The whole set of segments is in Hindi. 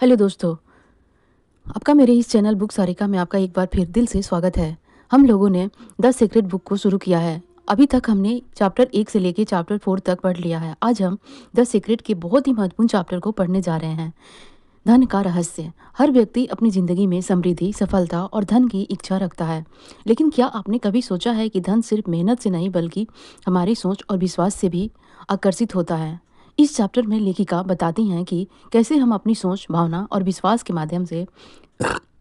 हेलो दोस्तों, आपका मेरे इस चैनल बुक सारिका में आपका एक बार फिर दिल से स्वागत है। हम लोगों ने द सीक्रेट बुक को शुरू किया है। अभी तक हमने चैप्टर 1 से लेके चैप्टर 4 तक पढ़ लिया है। आज हम द सीक्रेट के बहुत ही महत्वपूर्ण चैप्टर को पढ़ने जा रहे हैं। धन का रहस्य। हर व्यक्ति अपनी जिंदगी में समृद्धि, सफलता और धन की इच्छा रखता है। लेकिन क्या आपने कभी सोचा है कि धन सिर्फ मेहनत से नहीं बल्कि हमारी सोच और विश्वास से भी आकर्षित होता है। इस चैप्टर में लेखिका बताती हैं कि कैसे हम अपनी सोच, भावना और विश्वास के माध्यम से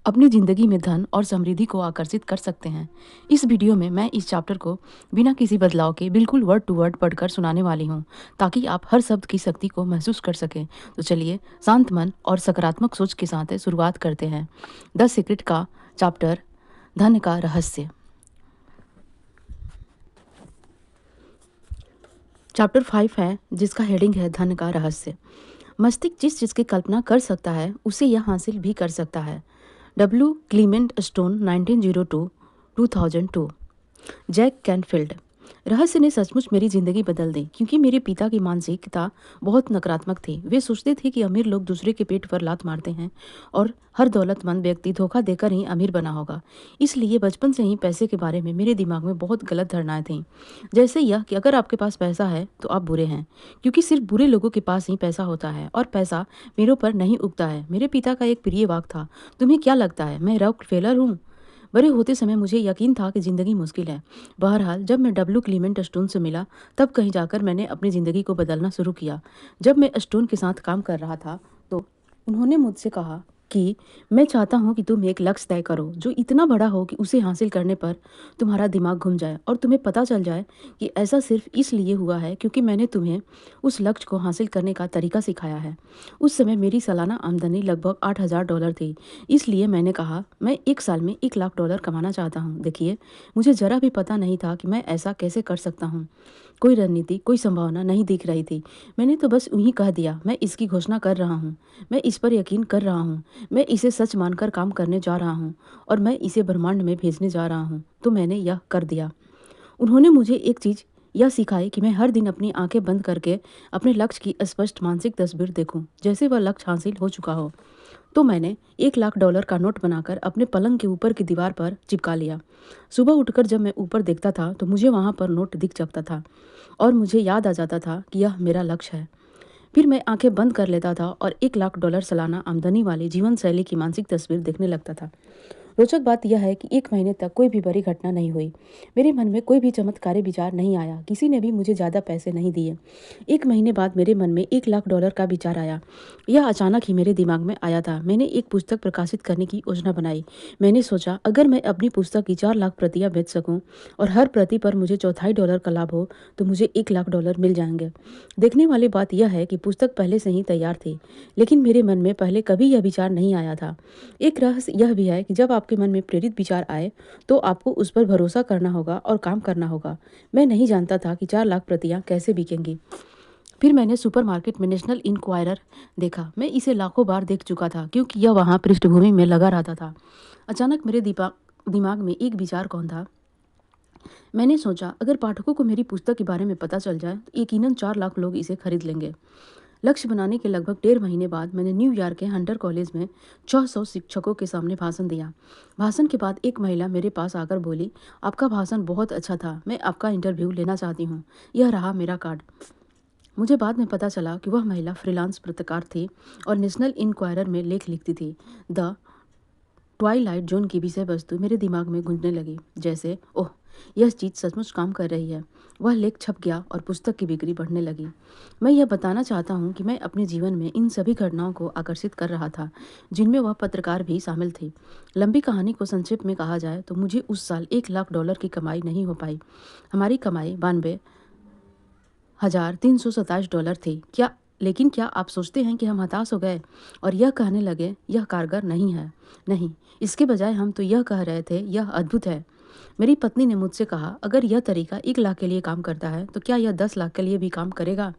अपनी ज़िंदगी में धन और समृद्धि को आकर्षित कर सकते हैं। इस वीडियो में मैं इस चैप्टर को बिना किसी बदलाव के बिल्कुल वर्ड टू वर्ड पढ़कर सुनाने वाली हूँ, ताकि आप हर शब्द की शक्ति को महसूस कर सकें। तो चलिए शांत मन और सकारात्मक सोच के साथ शुरुआत करते हैं। द सीक्रेट का चैप्टर, धन का रहस्य। चैप्टर 5 है, जिसका हेडिंग है धन का रहस्य। मस्तिष्क जिस चीज़ की कल्पना कर सकता है उसे यह हासिल भी कर सकता है। W Clement Stone, 1902-2002। Jack Canfield. रहस्य ने सचमुच मेरी ज़िंदगी बदल दी, क्योंकि मेरे पिता की मानसिकता बहुत नकारात्मक थी। वे सोचते थे कि अमीर लोग दूसरे के पेट पर लात मारते हैं और हर दौलतमंद व्यक्ति धोखा देकर ही अमीर बना होगा। इसलिए बचपन से ही पैसे के बारे में मेरे दिमाग में बहुत गलत धारणाएं थीं। जैसे यह कि अगर आपके पास पैसा है तो आप बुरे हैं, क्योंकि सिर्फ बुरे लोगों के पास ही पैसा होता है और पैसा मेरों पर नहीं उगता है। मेरे पिता का एक प्रिय वाक्य था, तुम्हें क्या लगता है मैं रॉकफेलर हूँ? बड़े होते समय मुझे यकीन था कि ज़िंदगी मुश्किल है। बहरहाल जब मैं डब्ल्यू क्लीमेंट स्टोन से मिला, तब कहीं जाकर मैंने अपनी ज़िंदगी को बदलना शुरू किया। जब मैं स्टोन के साथ काम कर रहा था तो उन्होंने मुझसे कहा कि मैं चाहता हूँ कि तुम एक लक्ष्य तय करो जो इतना बड़ा हो कि उसे हासिल करने पर तुम्हारा दिमाग घूम जाए और तुम्हें पता चल जाए कि ऐसा सिर्फ इसलिए हुआ है क्योंकि मैंने तुम्हें उस लक्ष्य को हासिल करने का तरीका सिखाया है। उस समय मेरी सालाना आमदनी लगभग $8,000 थी। इसलिए मैंने कहा, मैं 1 साल में $1,00,000 कमाना चाहता हूँ। देखिए, मुझे ज़रा भी पता नहीं था कि मैं ऐसा कैसे कर सकता हूँ। कोई रणनीति, कोई संभावना नहीं दिख रही थी। मैंने तो बस यूँ ही कह दिया, मैं इसकी घोषणा कर रहा हूँ। मैं इस पर यकीन कर रहा हूँ। मैं इसे सच मानकर काम करने जा रहा हूँ और मैं इसे ब्रह्मांड में भेजने जा रहा हूँ। तो मैंने यह कर दिया। उन्होंने मुझे एक चीज़ यह सिखाई कि मैं हर दिन अपनी आंखें बंद करके अपने लक्ष्य की स्पष्ट मानसिक तस्वीर देखूं, जैसे वह लक्ष्य हासिल हो चुका हो। तो मैंने $1,00,000 का नोट बनाकर अपने पलंग के ऊपर की दीवार पर चिपका लिया। सुबह उठकर जब मैं ऊपर देखता था तो मुझे वहाँ पर नोट दिख जाता था और मुझे याद आ जाता था कि यह मेरा लक्ष्य है। फिर मैं आंखें बंद कर लेता था और $1,00,000 सालाना आमदनी वाली जीवन शैली की मानसिक तस्वीर देखने लगता था। रोचक बात यह है कि 1 महीने तक कोई भी बड़ी घटना नहीं हुई। मेरे मन में कोई भी चमत्कारी विचार नहीं आया, किसी ने भी मुझे ज़्यादा पैसे नहीं दिए। 1 महीने बाद मेरे मन में $1,00,000 का विचार आया। यह अचानक ही मेरे दिमाग में आया था। मैंने एक पुस्तक प्रकाशित करने की योजना बनाई। मैंने सोचा, अगर मैं अपनी पुस्तक की 4 लाख प्रतियां बेच सकूं और हर प्रति पर मुझे चौथाई डॉलर का लाभ हो, तो मुझे $1,00,000 मिल जाएंगे। देखने वाली बात यह है कि पुस्तक पहले से ही तैयार थी, लेकिन मेरे मन में पहले कभी यह विचार नहीं आया था। एक रहस्य यह भी है कि जब आपके मन में प्रेरित विचार आए तो आपको उस पर भरोसा करना होगा और काम करना होगा। मैं नहीं जानता था कि 4 लाख प्रतियां कैसे बिकेंगी। फिर मैंने सुपरमार्केट में नेशनल इंक्वायरर देखा। मैं इसे लाखों बार देख चुका था, क्योंकि यह वहाँ पृष्ठभूमि में लगा रहता था। अचानक मेरे दिमाग में एक विचार कौन था। मैंने सोचा, अगर पाठकों को मेरी पुस्तक के बारे में पता चल जाए तो यकीनन 4 लाख लोग इसे खरीद लेंगे। लक्ष्य बनाने के लगभग 1.5 महीने बाद मैंने न्यूयॉर्क के हंटर कॉलेज में 600 शिक्षकों के सामने भाषण दिया। भाषण के बाद एक महिला मेरे पास आकर बोली, आपका भाषण बहुत अच्छा था, मैं आपका इंटरव्यू लेना चाहती हूँ। यह रहा मेरा कार्ड। मुझे बाद में पता चला कि वह महिला फ्रीलांस पत्रकार थी और नेशनल इंक्वायरर में लेख लिखती थी। द ट्वाइलाइट जोन की विषय वस्तु मेरे दिमाग में गूंजने लगी, जैसे ओह, यह चीज़ सचमुच काम कर रही है। वह लेख छप गया और पुस्तक की बिक्री बढ़ने लगी। मैं यह बताना चाहता हूँ कि मैं अपने जीवन में इन सभी घटनाओं को आकर्षित कर रहा था, जिनमें वह पत्रकार भी शामिल थी। लंबी कहानी को संक्षेप में कहा जाए तो मुझे उस साल $1,00,000 की कमाई नहीं हो पाई। हमारी कमाई $92,327 थी। लेकिन क्या आप सोचते हैं कि हम हताश हो गए और यह कहने लगे, यह कारगर नहीं है? नहीं, इसके बजाय हम तो यह कह रहे थे, यह अद्भुत है। मेरी पत्नी ने मुझसे कहा, अगर यह तरीका 1 लाख के लिए काम करता है तो क्या यह 10 लाख के लिए भी काम करेगा?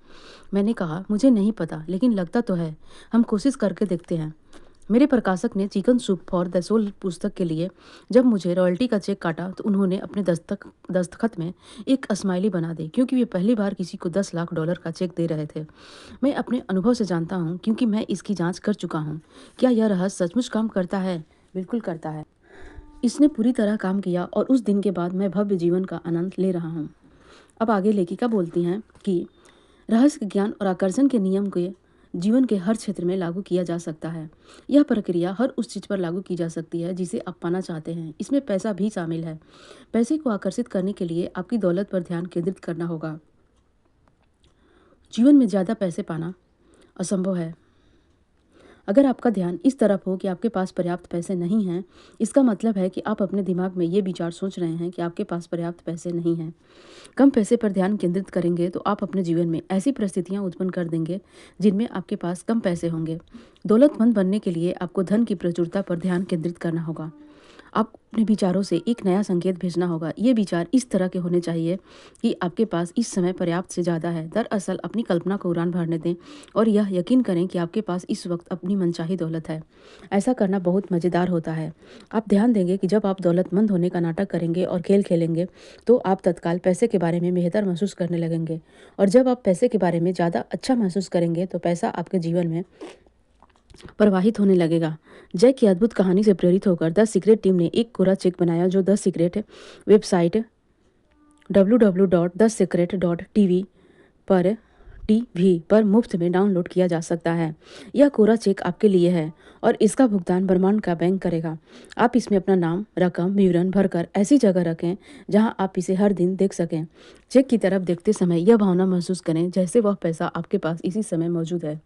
मैंने कहा, मुझे नहीं पता, लेकिन लगता तो है। हम कोशिश करके देखते हैं। मेरे प्रकाशक ने Chicken Soup for the Soul पुस्तक के लिए जब मुझे रॉयल्टी का चेक काटा तो उन्होंने अपने दस्तखत में एक स्माइली बना दी, क्योंकि वे पहली बार किसी को $10 लाख का चेक दे रहे थे। मैं अपने अनुभव से जानता हूँ, क्योंकि मैं इसकी जांच कर चुका हूँ। क्या यह रहस्य सचमुच काम करता है? बिल्कुल करता है। इसने पूरी तरह काम किया और उस दिन के बाद मैं भव्य जीवन का आनंद ले रहा हूँ। अब आगे लेखिका बोलती हैं कि रहस्य ज्ञान और आकर्षण के नियम के जीवन के हर क्षेत्र में लागू किया जा सकता है। यह प्रक्रिया हर उस चीज़ पर लागू की जा सकती है जिसे आप पाना चाहते हैं। इसमें पैसा भी शामिल है। पैसे को आकर्षित करने के लिए आपकी दौलत पर ध्यान केंद्रित करना होगा। जीवन में ज़्यादा पैसे पाना असंभव है। अगर आपका ध्यान इस तरफ हो कि आपके पास पर्याप्त पैसे नहीं हैं, इसका मतलब है कि आप अपने दिमाग में ये विचार सोच रहे हैं कि आपके पास पर्याप्त पैसे नहीं हैं। कम पैसे पर ध्यान केंद्रित करेंगे तो आप अपने जीवन में ऐसी परिस्थितियां उत्पन्न कर देंगे जिनमें आपके पास कम पैसे होंगे। दौलतमंद बनने के लिए आपको धन की प्रचुरता पर ध्यान केंद्रित करना होगा। आप अपने विचारों से एक नया संकेत भेजना होगा। ये विचार इस तरह के होने चाहिए कि आपके पास इस समय पर्याप्त से ज़्यादा है। दरअसल अपनी कल्पना को उड़ान भरने दें और यह यकीन करें कि आपके पास इस वक्त अपनी मनचाही दौलत है। ऐसा करना बहुत मज़ेदार होता है। आप ध्यान देंगे कि जब आप दौलतमंद होने का नाटक करेंगे और खेल खेलेंगे तो आप तत्काल पैसे के बारे में बेहतर महसूस करने लगेंगे, और जब आप पैसे के बारे में ज़्यादा अच्छा महसूस करेंगे तो पैसा आपके जीवन में प्रवाहित होने लगेगा। जैक की अद्भुत कहानी से प्रेरित होकर द सीक्रेट टीम ने एक कोरा चेक बनाया जो द सीक्रेट वेबसाइट www.thesecret.tv पर मुफ्त में डाउनलोड किया जा सकता है। यह कोरा चेक आपके लिए है और इसका भुगतान ब्रह्मांड का बैंक करेगा। आप इसमें अपना नाम, रकम, विवरण भरकर ऐसी जगह रखें जहां आप इसे हर दिन देख सकें। चेक की तरफ देखते समय यह भावना महसूस करें जैसे वह पैसा आपके पास इसी समय मौजूद है।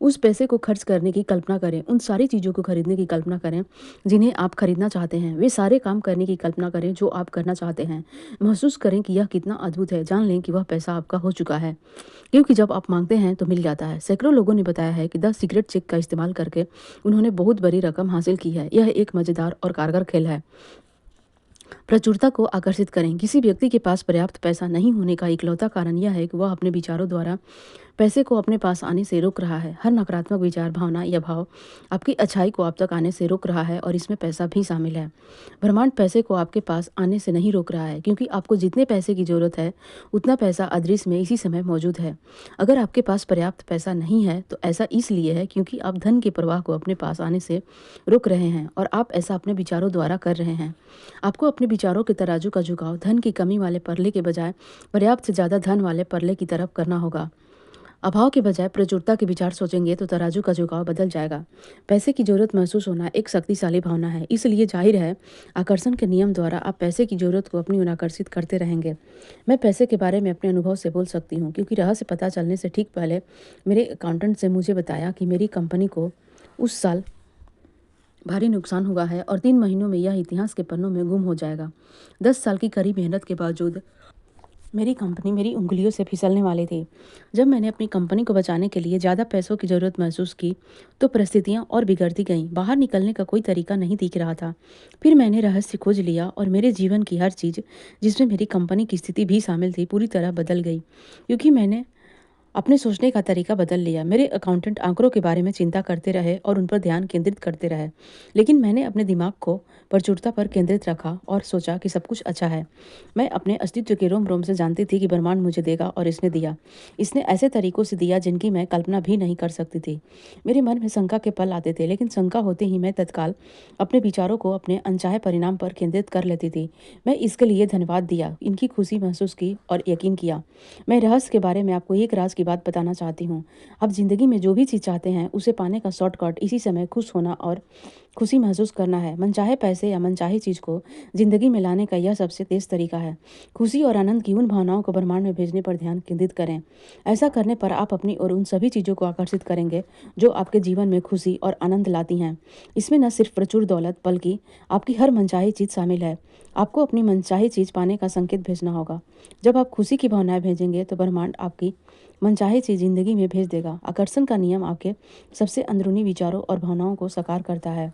उस पैसे को खर्च करने की कल्पना करें। उन सारी चीज़ों को खरीदने की कल्पना करें जिन्हें आप खरीदना चाहते हैं। वे सारे काम करने की कल्पना करें जो आप करना चाहते हैं। महसूस करें कि यह कितना अद्भुत है। जान लें कि वह पैसा आपका हो चुका है, क्योंकि जब आप मांगते हैं तो मिल जाता है। सैकड़ों लोगों ने बताया है कि द सीक्रेट चेक का इस्तेमाल करके उन्होंने बहुत बड़ी रकम हासिल की है। यह एक मज़ेदार और कारगर खेल है। प्रचुरता को आकर्षित करें। किसी व्यक्ति के पास पर्याप्त पैसा नहीं होने का इकलौता कारण यह है कि वह अपने विचारों द्वारा पैसे को अपने पास आने से रोक रहा है। हर नकारात्मक विचार, भावना या भाव आपकी अच्छाई को आप तक आने से रोक रहा है और इसमें पैसा भी शामिल है। ब्रह्मांड पैसे को आपके पास आने से नहीं रोक रहा है, क्योंकि आपको जितने पैसे की जरूरत है उतना पैसा अदृश्य में इसी समय मौजूद है। अगर आपके पास पर्याप्त पैसा नहीं है तो ऐसा इसलिए है क्योंकि आप धन के प्रवाह को अपने पास आने से रोक रहे हैं और आप ऐसा अपने विचारों द्वारा कर रहे हैं। आपको अपने विचारों के तराजू का झुकाव धन की कमी वाले परले के बजाय पर्याप्त से ज़्यादा धन वाले परले की तरफ करना होगा। अभाव के बजाय प्रचुरता के विचार सोचेंगे तो तराजू का झुकाव बदल जाएगा। पैसे की जरूरत महसूस होना एक शक्तिशाली भावना है, इसलिए जाहिर है आकर्षण के नियम द्वारा आप पैसे की जरूरत को अपनी ओर आकर्षित करते रहेंगे। मैं पैसे के बारे में अपने अनुभव से बोल सकती हूँ, क्योंकि रहस्य पता चलने से ठीक पहले मेरे अकाउंटेंट से मुझे बताया कि मेरी कंपनी को उस साल भारी नुकसान हुआ है और 3 महीनों में यह इतिहास के पन्नों में गुम हो जाएगा। 10 साल की कड़ी मेहनत के बावजूद मेरी कंपनी मेरी उंगलियों से फिसलने वाली थी। जब मैंने अपनी कंपनी को बचाने के लिए ज़्यादा पैसों की ज़रूरत महसूस की तो परिस्थितियाँ और बिगड़ती गईं। बाहर निकलने का कोई तरीका नहीं दिख रहा था। फिर मैंने रहस्य खोज लिया और मेरे जीवन की हर चीज़, जिसमें मेरी कंपनी की स्थिति भी शामिल थी, पूरी तरह बदल गई, क्योंकि मैंने अपने सोचने का तरीका बदल लिया। मेरे अकाउंटेंट आंकड़ों के बारे में चिंता करते रहे और उन पर ध्यान केंद्रित करते रहे, लेकिन मैंने अपने दिमाग को प्रचुरता पर केंद्रित रखा और सोचा कि सब कुछ अच्छा है। मैं अपने अस्तित्व के रोम रोम से जानती थी कि ब्रह्मांड मुझे देगा, और इसने दिया। इसने ऐसे तरीकों से दिया जिनकी मैं कल्पना भी नहीं कर सकती थी। मेरे मन में शंका के पल आते थे, लेकिन शंका होते ही मैं तत्काल अपने विचारों को अपने अनचाहे परिणाम पर केंद्रित कर लेती थी। मैं इसके लिए धन्यवाद दिया, इनकी खुशी महसूस की और यकीन किया। मैं रहस्य के बारे में आपको एक राज की बात बताना चाहती हूँ। आप जिंदगी में जो भी चीज़ चाहते हैं उसे पाने का शॉर्टकट इसी समय खुश होना और खुशी महसूस करना है। मनचाहे पैसे या मनचाही चीज़ को जिंदगी में लाने का यह सबसे तेज तरीका है। खुशी और आनंद की उन भावनाओं को ब्रह्मांड में भेजने पर ध्यान केंद्रित करें। ऐसा करने पर आप अपनी और उन सभी चीज़ों को आकर्षित करेंगे जो आपके जीवन में खुशी और आनंद लाती हैं। इसमें न सिर्फ प्रचुर दौलत बल्कि आपकी हर मनचाही चीज़ शामिल है। आपको अपनी मनचाही चीज़ पाने का संकेत भेजना होगा। जब आप खुशी की भावनाएं भेजेंगे तो ब्रह्मांड आपकी मनचाही चीज़ जिंदगी में भेज देगा। आकर्षण का नियम आपके सबसे अंदरूनी विचारों और भावनाओं को साकार करता है।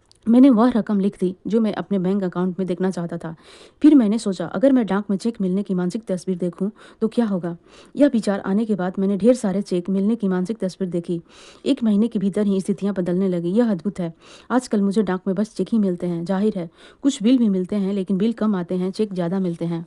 मैंने वह रकम लिख दी जो मैं अपने बैंक अकाउंट में देखना चाहता था। फिर मैंने सोचा, अगर मैं डाक में चेक मिलने की मानसिक तस्वीर देखूं तो क्या होगा। यह विचार आने के बाद मैंने ढेर सारे चेक मिलने की मानसिक तस्वीर देखी। 1 महीने के भीतर ही स्थितियां बदलने लगी। यह अद्भुत है। आजकल मुझे डाक में बस चेक ही मिलते हैं। जाहिर है कुछ बिल भी मिलते हैं, लेकिन बिल कम आते हैं, चेक ज़्यादा मिलते हैं।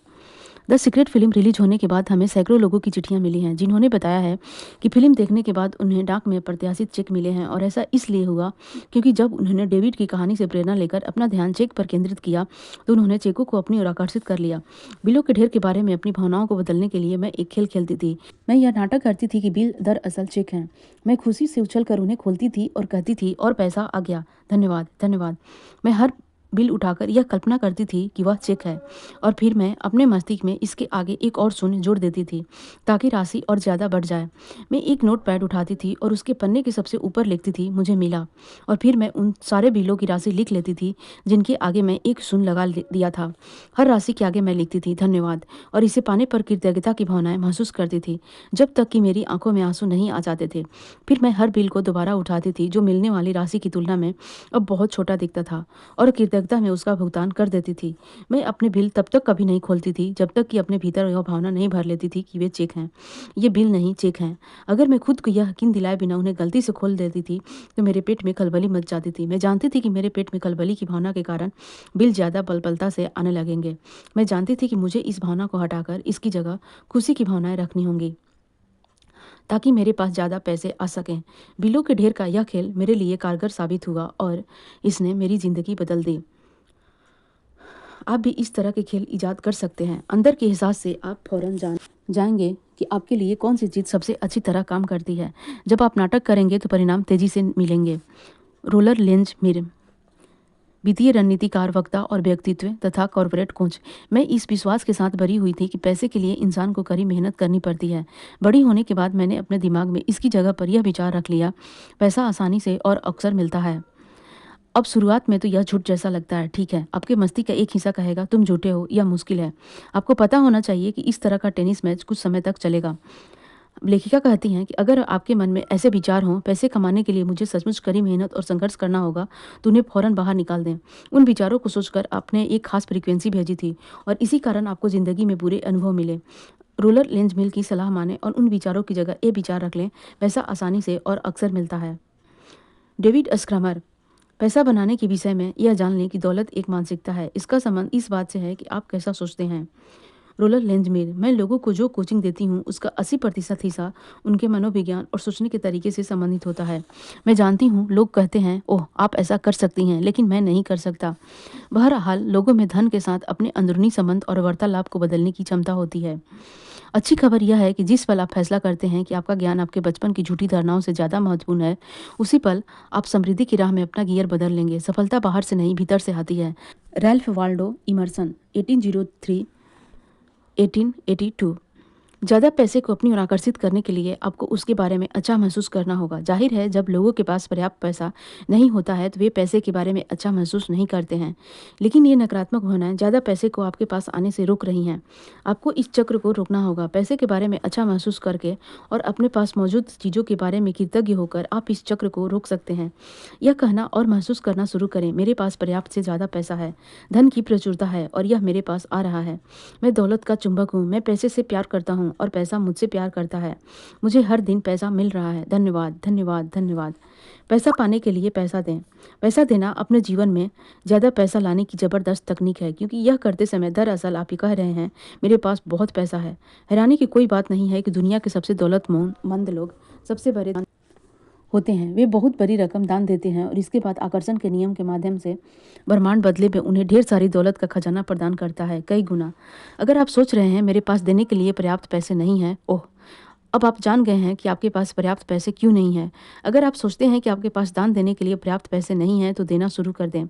द सीक्रेट फिल्म रिलीज होने के बाद हमें सैकड़ों लोगों की चिट्ठियां मिली हैं, जिन्होंने बताया है कि फिल्म देखने के बाद उन्हें डाक में प्रत्याशित चेक मिले हैं। और ऐसा इसलिए हुआ क्योंकि जब उन्होंने डेविड की कहानी से प्रेरणा लेकर अपना ध्यान चेक पर केंद्रित किया तो उन्होंने चेकों को अपनी ओर आकर्षित कर लिया। बिलों के ढेर के बारे में अपनी भावनाओं को बदलने के लिए मैं एक खेल खेलती थी। मैं यह नाटक करती थी कि बिल दरअसल चेक हैं। मैं खुशी से उछलकर उन्हें खोलती थी और कहती थी, और पैसा आ गया, धन्यवाद धन्यवाद। मैं हर बिल उठाकर यह कल्पना करती थी कि वह चेक है, और फिर मैं अपने मस्तिष्क में इसके आगे एक और शून्य जोड़ देती थी ताकि राशि और ज़्यादा बढ़ जाए। मैं एक नोटपैड उठाती थी और उसके पन्ने के सबसे ऊपर लिखती थी, मुझे मिला। और फिर मैं उन सारे बिलों की राशि लिख लेती थी जिनके आगे मैं एक शून्य लगा दिया था। हर राशि के आगे मैं लिखती थी, धन्यवाद, और इसे पाने पर कृतज्ञता की भावनाएं महसूस करती थी, जब तक कि मेरी आंखों में आंसू नहीं आ जाते थे। फिर मैं हर बिल को दोबारा उठाती थी जो मिलने वाली राशि की तुलना में अब बहुत छोटा दिखता था, और कृतज्ञता में उसका भुगतान कर देती थी। मैं अपने बिल तब तक कभी नहीं खोलती थी जब तक कि अपने भीतर यह भावना नहीं भर लेती थी कि वे चेक हैं। ये बिल नहीं, चेक हैं। अगर मैं खुद को यह यकीन दिलाए बिना उन्हें गलती से खोल देती थी तो मेरे पेट में खलबली मच जाती थी। मैं जानती थी कि मेरे पेट में खलबली की भावना के कारण बिल ज़्यादा बलबलता से आने लगेंगे। मैं जानती थी कि मुझे इस भावना को हटाकर इसकी जगह खुशी की भावनाएं रखनी होंगी ताकि मेरे पास ज़्यादा पैसे आ सकें। बिलों के ढेर का यह खेल मेरे लिए कारगर साबित हुआ और इसने मेरी ज़िंदगी बदल दी। आप भी इस तरह के खेल इजाद कर सकते हैं। अंदर के एहसास से आप फौरन जाएंगे कि आपके लिए कौन सी चीज़ सबसे अच्छी तरह काम करती है। जब आप नाटक करेंगे तो परिणाम तेजी से मिलेंगे। रोलर लेंज मिर, वित्तीय रणनीतिकार, वक्ता और व्यक्तित्व तथा कॉरपोरेट कोच। मैं इस विश्वास के साथ भरी हुई थी कि पैसे के लिए इंसान को कड़ी मेहनत करनी पड़ती है। बड़ी होने के बाद मैंने अपने दिमाग में इसकी जगह पर यह विचार रख लिया, पैसा आसानी से और अक्सर मिलता है। अब शुरुआत में तो यह झूठ जैसा लगता है, ठीक है। आपके मस्तिष्क का एक हिस्सा कहेगा तुम झूठे हो, यह मुश्किल है। आपको पता होना चाहिए कि इस तरह का टेनिस मैच कुछ समय तक चलेगा। लेखिका कहती हैं कि अगर आपके मन में ऐसे विचार हों, पैसे कमाने के लिए मुझे सचमुच कड़ी मेहनत और संघर्ष करना होगा, तो उन्हें फौरन बाहर निकाल दें। उन विचारों को सोचकर आपने एक खास फ्रीक्वेंसी भेजी थी और इसी कारण आपको ज़िंदगी में बुरे अनुभव मिले। रूलर लेंज मिल की सलाह माने और उन विचारों की जगह ये विचार रख लें, पैसा आसानी से और अक्सर मिलता है। डेविड अस्क्रमर, पैसा बनाने के विषय में यह जान लें कि दौलत एक मानसिकता है। इसका संबंध इस बात से है कि आप कैसा सोचते हैं। रोलर लेंजमेर, मैं लोगों को जो कोचिंग देती हूँ उसका 80% हिस्सा उनके मनोविज्ञान और सोचने के तरीके से संबंधित होता है। मैं जानती हूँ लोग कहते हैं, ओह आप ऐसा कर सकती हैं, लेकिन मैं नहीं कर सकता। बहरहाल लोगों में धन के साथ अपने अंदरूनी संबंध और वार्तालाप को बदलने की क्षमता होती है। अच्छी खबर यह है कि जिस पल आप फैसला करते हैं कि आपका ज्ञान आपके बचपन की झूठी धारणाओं से ज़्यादा महत्वपूर्ण है, उसी पल आप समृद्धि की राह में अपना गियर बदल लेंगे। सफलता बाहर से नहीं, भीतर से आती है। Ralph Waldo immersion, 1803 1882। ज़्यादा पैसे को अपनी ओर आकर्षित करने के लिए आपको उसके बारे में अच्छा महसूस करना होगा। जाहिर है जब लोगों के पास पर्याप्त पैसा नहीं होता है तो वे पैसे के बारे में अच्छा महसूस नहीं करते हैं, लेकिन ये नकारात्मक भावनाएं ज़्यादा पैसे को आपके पास आने से रोक रही हैं। आपको इस चक्र को रोकना होगा। पैसे के बारे में अच्छा महसूस करके और अपने पास मौजूद चीज़ों के बारे में कृतज्ञ होकर आप इस चक्र को रोक सकते हैं। यह कहना और महसूस करना शुरू करें, मेरे पास पर्याप्त से ज़्यादा पैसा है, धन की प्रचुरता है और यह मेरे पास आ रहा है। मैं दौलत का चुंबक हूँ, मैं पैसे से प्यार करता हूँ और पैसा मुझसे प्यार करता है। मुझे हर दिन पैसा मिल रहा है, धन्यवाद धन्यवाद धन्यवाद। पैसा पाने के लिए पैसा दें। पैसा देना अपने जीवन में ज़्यादा पैसा लाने की ज़बरदस्त तकनीक है, क्योंकि यह करते समय दरअसल आप ये कह रहे हैं, मेरे पास बहुत पैसा है। हैरानी की कोई बात नहीं है कि दुनिया के सबसे दौलतमंद लोग सबसे बड़े होते हैं। वे बहुत बड़ी रकम दान देते हैं और इसके बाद आकर्षण के नियम के माध्यम से ब्रह्मांड बदले में उन्हें ढेर सारी दौलत का खजाना प्रदान करता है, कई गुना। अगर आप सोच रहे हैं मेरे पास देने के लिए पर्याप्त पैसे नहीं हैं, ओह अब आप जान गए हैं कि आपके पास पर्याप्त पैसे क्यों नहीं हैं। अगर आप सोचते हैं कि आपके पास दान देने के लिए पर्याप्त पैसे नहीं हैं तो देना शुरू कर दें।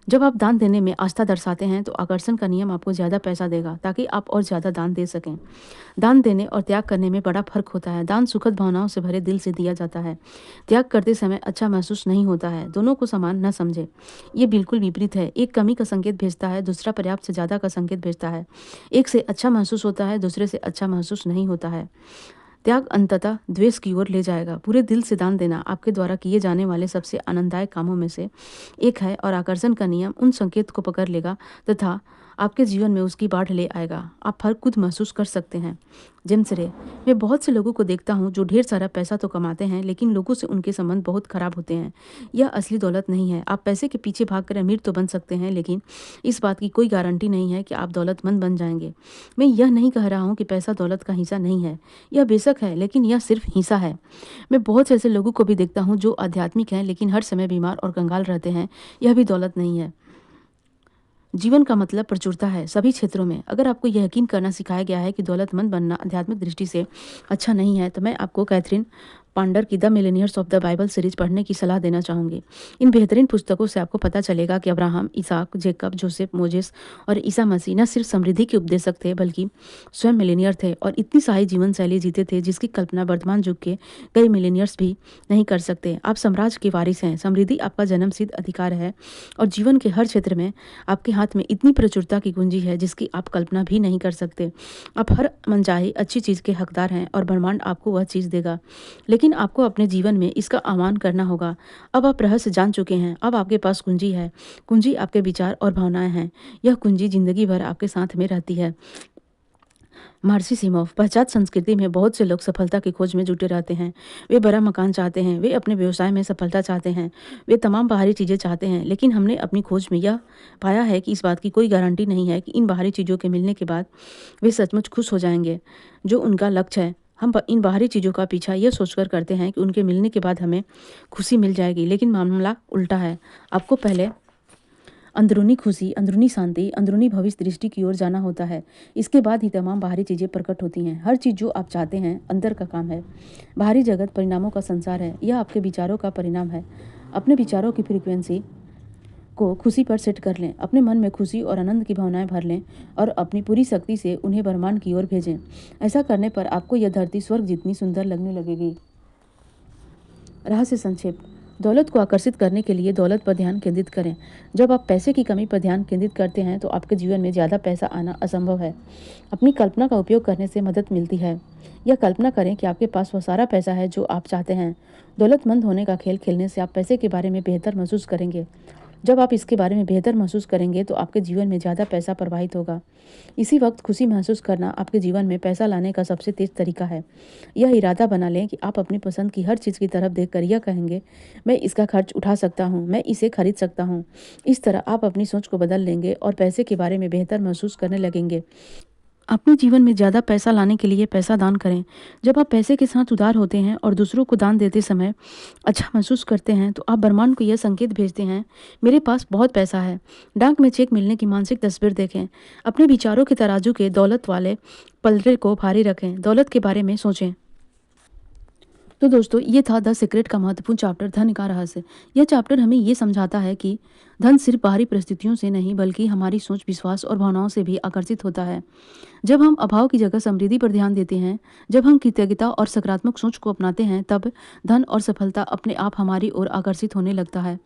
जब आप दान देने में आस्था दर्शाते हैं तो आकर्षण का नियम आपको ज़्यादा पैसा देगा ताकि आप और ज़्यादा दान दे सकें। दान देने और त्याग करने में बड़ा फर्क होता है। दान सुखद भावनाओं से भरे दिल से दिया जाता है। त्याग करते समय अच्छा महसूस नहीं होता है। दोनों को समान न समझे, ये बिल्कुल विपरीत है। एक कमी का संकेत भेजता है, दूसरा पर्याप्त से ज़्यादा का संकेत भेजता है। एक से अच्छा महसूस होता है, दूसरे से अच्छा महसूस नहीं होता है। त्याग अंततः द्वेष की ओर ले जाएगा। पूरे दिल से दान देना आपके द्वारा किए जाने वाले सबसे आनंददायक कामों में से एक है और आकर्षण का नियम उन संकेत को पकड़ लेगा तथा आपके जीवन में उसकी बाढ़ ले आएगा। आप फर्क खुद महसूस कर सकते हैं। जेम्स रे, मैं बहुत से लोगों को देखता हूँ जो ढेर सारा पैसा तो कमाते हैं लेकिन लोगों से उनके संबंध बहुत खराब होते हैं। यह असली दौलत नहीं है। आप पैसे के पीछे भागकर अमीर तो बन सकते हैं लेकिन इस बात की कोई गारंटी नहीं है कि आप दौलतमंद बन जाएंगे। मैं यह नहीं कह रहा हूँ कि पैसा दौलत का हिस्सा नहीं है, यह बेशक है, लेकिन यह सिर्फ हिस्सा है। मैं बहुत से ऐसे लोगों को भी देखता हूँ जो आध्यात्मिक हैं लेकिन हर समय बीमार और कंगाल रहते हैं। यह भी दौलत नहीं है। जीवन का मतलब प्रचुरता है सभी क्षेत्रों में। अगर आपको यह यकीन करना सिखाया गया है कि दौलतमंद बनना आध्यात्मिक दृष्टि से अच्छा नहीं है तो मैं आपको कैथरीन पांडर की the millionaires of the Bible series पढ़ने की सलाह देना चाहूँगी। इन बेहतरीन पुस्तकों से आपको पता चलेगा कि अब्राहम, इसहाक, जेकब, जोसेफ, मोजेस और ईसा मसीह न सिर्फ समृद्धि के उपदेशक थे बल्कि स्वयं मिलेनियर थे और इतनी सही जीवन शैली जीते थे जिसकी कल्पना वर्तमान युग के कई मिलेनियर्स भी नहीं कर सकते। आप साम्राज्य के वारिस हैं। समृद्धि आपका जन्मसिद्ध अधिकार है और जीवन के हर क्षेत्र में आपके हाथ में इतनी प्रचुरता की कुंजी है जिसकी आप कल्पना भी नहीं कर सकते। आप हर मनचाही अच्छी चीज़ के हकदार हैं और ब्रह्मांड आपको वह चीज़ देगा, लेकिन आपको अपने जीवन में इसका आह्वान करना होगा। अब आप रहस्य जान चुके हैं। अब आपके पास कुंजी है। कुंजी आपके विचार और भावनाएं हैं। यह कुंजी जिंदगी भर आपके साथ में रहती है। मार्सी सिमोफ, पाश्चात्य संस्कृति में बहुत से लोग सफलता की खोज में जुटे रहते हैं। वे बड़ा मकान चाहते हैं, वे अपने व्यवसाय में सफलता चाहते हैं, वे तमाम बाहरी चीज़ें चाहते हैं, लेकिन हमने अपनी खोज में यह पाया है कि इस बात की कोई गारंटी नहीं है कि इन बाहरी चीज़ों के मिलने के बाद वे सचमुच खुश हो जाएंगे जो उनका लक्ष्य है। हम इन बाहरी चीज़ों का पीछा यह सोचकर करते हैं कि उनके मिलने के बाद हमें खुशी मिल जाएगी, लेकिन मामला उल्टा है। आपको पहले अंदरूनी खुशी, अंदरूनी शांति, अंदरूनी भविष्य दृष्टि की ओर जाना होता है। इसके बाद ही तमाम बाहरी चीज़ें प्रकट होती हैं। हर चीज़ जो आप चाहते हैं अंदर का काम है। बाहरी जगत परिणामों का संसार है। यह आपके विचारों का परिणाम है। अपने विचारों की फ्रीक्वेंसी को खुशी पर सेट कर लें। अपने मन में खुशी और आनंद की भावनाएं भर लें और अपनी पूरी शक्ति से उन्हें ब्रह्मांड की ओर भेजें। ऐसा करने पर आपको यह धरती स्वर्ग जितनी सुंदर लगने लगेगी। रहस्य संक्षेप। दौलत को आकर्षित करने के लिए दौलत पर ध्यान केंद्रित करें। जब आप पैसे की कमी पर ध्यान केंद्रित करते हैं तो आपके जीवन में ज़्यादा पैसा आना असंभव है। अपनी कल्पना का उपयोग करने से मदद मिलती है। यह कल्पना करें कि आपके पास वह सारा पैसा है जो आप चाहते हैं। दौलतमंद होने का खेल खेलने से आप पैसे के बारे में बेहतर महसूस करेंगे। जब आप इसके बारे में बेहतर महसूस करेंगे तो आपके जीवन में ज़्यादा पैसा प्रवाहित होगा। इसी वक्त खुशी महसूस करना आपके जीवन में पैसा लाने का सबसे तेज तरीका है। यह इरादा बना लें कि आप अपनी पसंद की हर चीज़ की तरफ देखकर यह कहेंगे, मैं इसका खर्च उठा सकता हूँ, मैं इसे खरीद सकता हूँ। इस तरह आप अपनी सोच को बदल लेंगे और पैसे के बारे में बेहतर महसूस करने लगेंगे। अपने जीवन में ज़्यादा पैसा लाने के लिए पैसा दान करें। जब आप पैसे के साथ उदार होते हैं और दूसरों को दान देते समय अच्छा महसूस करते हैं तो आप ब्रह्मांड को यह संकेत भेजते हैं, मेरे पास बहुत पैसा है। डाक में चेक मिलने की मानसिक तस्वीर देखें। अपने विचारों के तराजू के दौलत वाले पलड़े को भारी रखें। दौलत के बारे में सोचें। तो दोस्तों, ये था द सीक्रेट का महत्वपूर्ण चैप्टर, धन का रहस्य। यह चैप्टर हमें ये समझाता है कि धन सिर्फ बाहरी परिस्थितियों से नहीं बल्कि हमारी सोच, विश्वास और भावनाओं से भी आकर्षित होता है। जब हम अभाव की जगह समृद्धि पर ध्यान देते हैं, जब हम कृतज्ञता और सकारात्मक सोच को अपनाते हैं, तब धन और सफलता अपने आप हमारी ओर आकर्षित होने लगता है।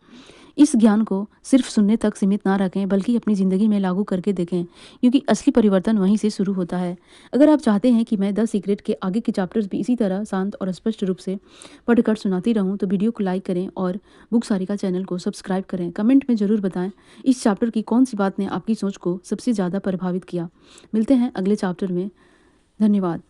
इस ज्ञान को सिर्फ सुनने तक सीमित ना रखें बल्कि अपनी ज़िंदगी में लागू करके देखें, क्योंकि असली परिवर्तन वहीं से शुरू होता है। अगर आप चाहते हैं कि मैं द सीक्रेट के आगे के चैप्टर्स भी इसी तरह शांत और स्पष्ट रूप से पढ़कर सुनाती रहूं तो वीडियो को लाइक करें और बुक सारिका चैनल को सब्सक्राइब करें। कमेंट में ज़रूर बताएं इस चैप्टर की कौन सी बात ने आपकी सोच को सबसे ज़्यादा प्रभावित किया। मिलते हैं अगले चैप्टर में। धन्यवाद।